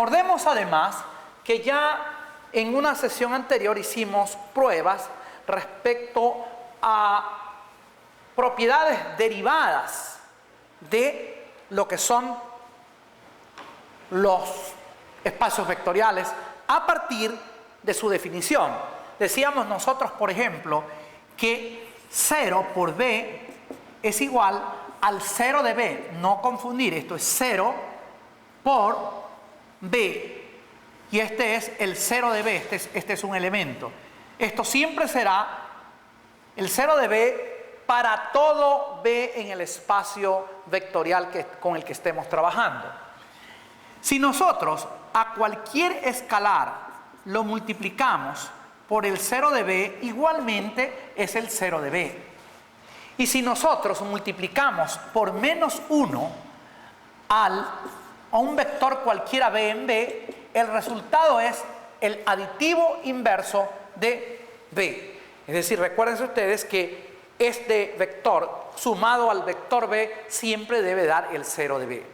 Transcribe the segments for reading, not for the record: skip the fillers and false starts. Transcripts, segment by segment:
Recordemos además que ya en una sesión anterior hicimos pruebas respecto a propiedades derivadas de lo que son los espacios vectoriales a partir de su definición. Decíamos nosotros, por ejemplo, que 0 por b es igual al 0 de b. No confundir, esto es 0 por b. Y este es el 0 de b, este es un elemento. Esto siempre será el 0 de b para todo b en el espacio vectorial con el que estemos trabajando. Si nosotros a cualquier escalar lo multiplicamos por el 0 de b, igualmente es el 0 de b. Y si nosotros multiplicamos por menos 1 a un vector cualquiera b en b, el resultado es el aditivo inverso de b. Es decir, recuérdense ustedes que este vector sumado al vector b siempre debe dar el 0 de b.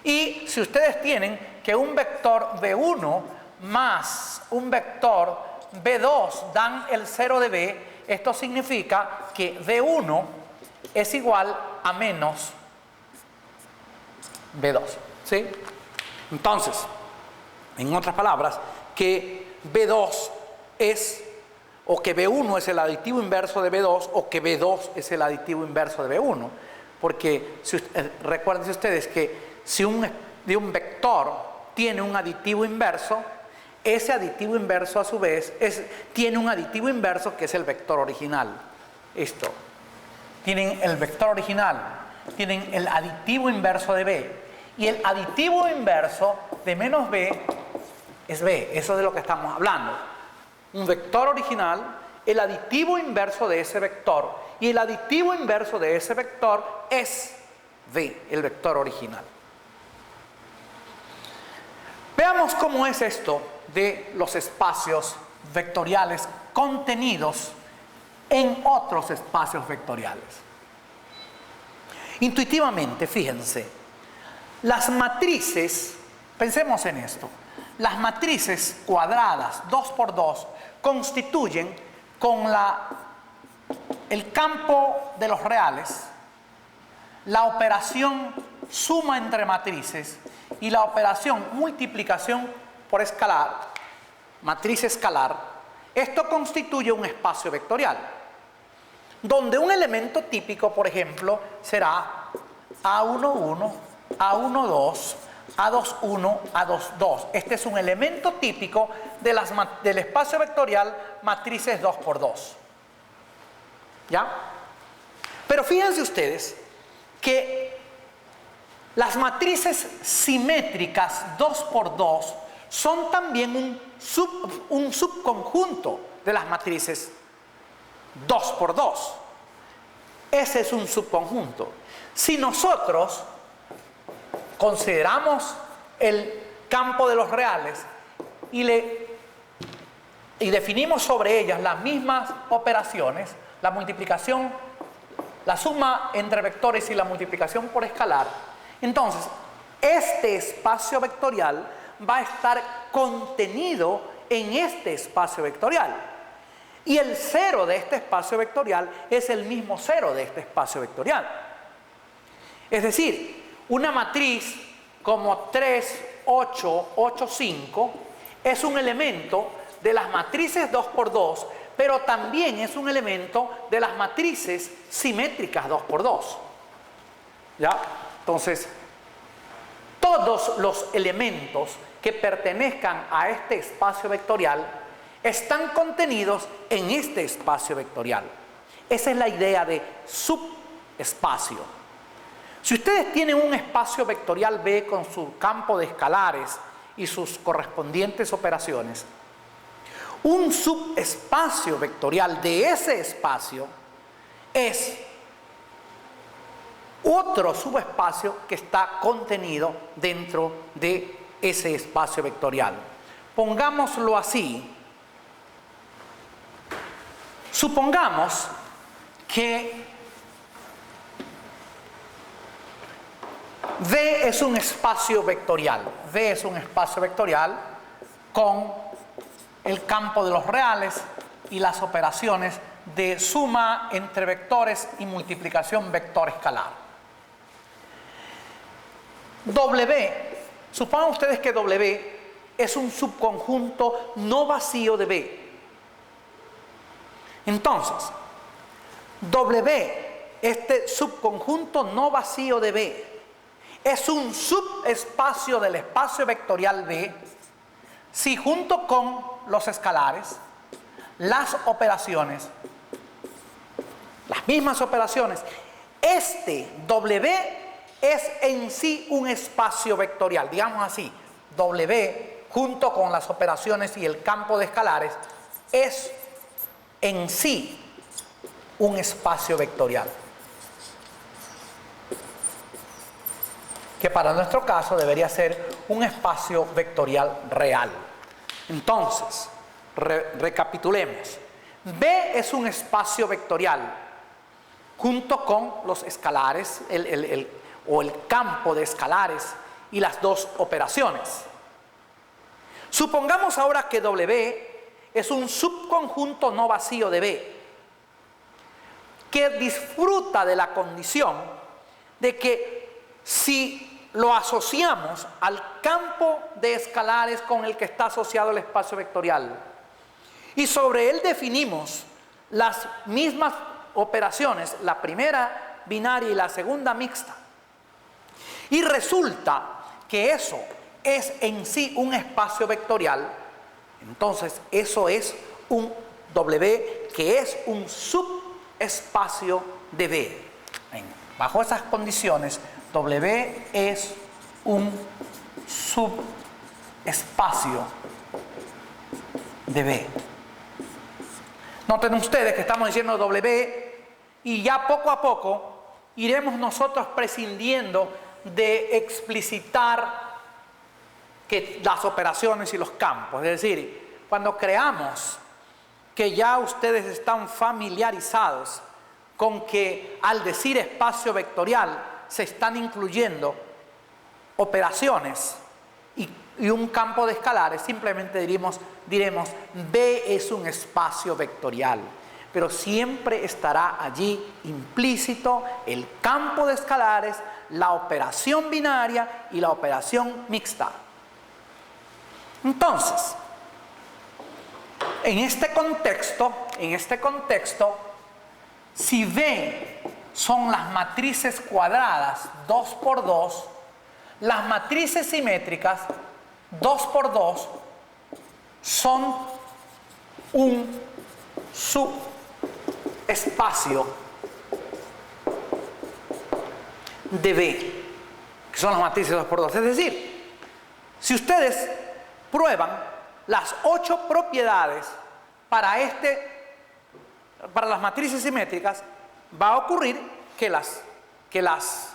Y si ustedes tienen que un vector b1 más un vector b2 dan el 0 de b, esto significa que b1 es igual a menos b2. ¿Sí? Entonces, en otras palabras, que b2 es, o que b1 es el aditivo inverso de b2, o que b2 es el aditivo inverso de b1. Porque recuerden ustedes que si un vector tiene un aditivo inverso, ese aditivo inverso a su vez tiene un aditivo inverso que es el vector original. Esto. Tienen el vector original, tienen el aditivo inverso de b. Y el aditivo inverso de menos b es b. Eso es de lo que estamos hablando. Un vector original, el aditivo inverso de ese vector. Y el aditivo inverso de ese vector es b, el vector original. Veamos cómo es esto de los espacios vectoriales contenidos en otros espacios vectoriales. Intuitivamente, fíjense, las matrices, pensemos en esto, las matrices cuadradas 2 por 2 constituyen con el campo de los reales la operación suma entre matrices y la operación multiplicación por escalar, matriz escalar. Esto constituye un espacio vectorial, donde un elemento típico, por ejemplo, será A11, A12, A21, A22. Este es un elemento típico del espacio vectorial matrices 2 por 2. ¿Ya? Pero fíjense ustedes que las matrices simétricas 2 por 2 son también un subconjunto de las matrices 2 por 2. Ese es un subconjunto. Si nosotros consideramos el campo de los reales y definimos sobre ellas las mismas operaciones, la multiplicación, la suma entre vectores y la multiplicación por escalar, entonces este espacio vectorial va a estar contenido en este espacio vectorial. Y el 0 de este espacio vectorial es el mismo 0 de este espacio vectorial. Es decir, una matriz como 3, 8, 8, 5 es un elemento de las matrices 2 por 2, pero también es un elemento de las matrices simétricas 2 por 2. ¿Ya? Entonces, todos los elementos que pertenezcan a este espacio vectorial están contenidos en este espacio vectorial. Esa es la idea de subespacio. Si ustedes tienen un espacio vectorial B con su campo de escalares y sus correspondientes operaciones, un subespacio vectorial de ese espacio es otro subespacio que está contenido dentro de ese espacio vectorial. Pongámoslo así. Supongamos que V es un espacio vectorial. V es un espacio vectorial con el campo de los reales y las operaciones de suma entre vectores y multiplicación vector escalar. W, supongan ustedes que W es un subconjunto no vacío de V. Entonces, W, este subconjunto no vacío de V, es un subespacio del espacio vectorial V si junto con los escalares, las operaciones, las mismas operaciones, este W es en sí un espacio vectorial, digamos así, W junto con las operaciones y el campo de escalares es en sí un espacio vectorial, que para nuestro caso debería ser un espacio vectorial real. Entonces, recapitulemos. V es un espacio vectorial junto con los escalares o el campo de escalares y las dos operaciones. Supongamos ahora que W es un subconjunto no vacío de V que disfruta de la condición de que si lo asociamos al campo de escalares con el que está asociado el espacio vectorial y sobre él definimos las mismas operaciones, la primera binaria y la segunda mixta, y resulta que eso es en sí un espacio vectorial, entonces eso es un W que es un subespacio de V. Bajo esas condiciones, W es un subespacio de V. Noten ustedes que estamos diciendo W y ya poco a poco iremos nosotros prescindiendo de explicitar que las operaciones y los campos. Es decir, cuando creamos que ya ustedes están familiarizados con que al decir espacio vectorial se están incluyendo operaciones y un campo de escalares, simplemente diremos V es un espacio vectorial, pero siempre estará allí implícito el campo de escalares, la operación binaria y la operación mixta. Entonces, en este contexto, si V son las matrices cuadradas 2 por 2, las matrices simétricas 2 por 2 son un subespacio de V, que son las matrices 2 por 2. Es decir, si ustedes prueban las 8 propiedades para las matrices simétricas, va a ocurrir que las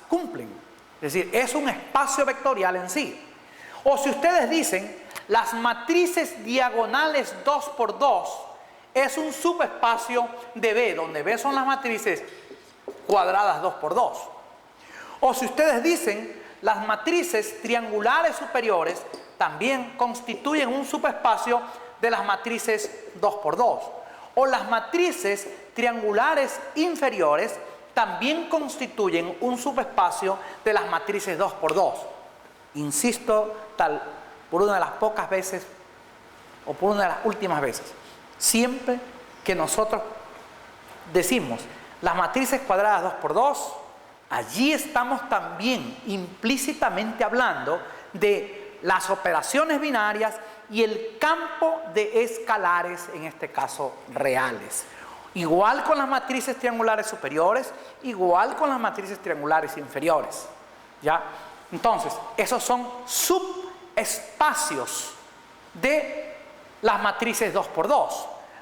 cumplen. Es decir, es un espacio vectorial en sí. O si ustedes dicen las matrices diagonales 2 por 2 es un subespacio de V, donde V son las matrices cuadradas 2 por 2. O si ustedes dicen las matrices triangulares superiores también constituyen un subespacio de las matrices 2 por 2. O las matrices triangulares inferiores también constituyen un subespacio de las matrices 2 por 2. Insisto, por una de las pocas veces o por una de las últimas veces, siempre que nosotros decimos las matrices cuadradas 2 por 2, allí estamos también implícitamente hablando de las operaciones binarias y el campo de escalares, en este caso reales. Igual con las matrices triangulares superiores, igual con las matrices triangulares inferiores. ¿Ya? Entonces, esos son subespacios de las matrices 2 por 2.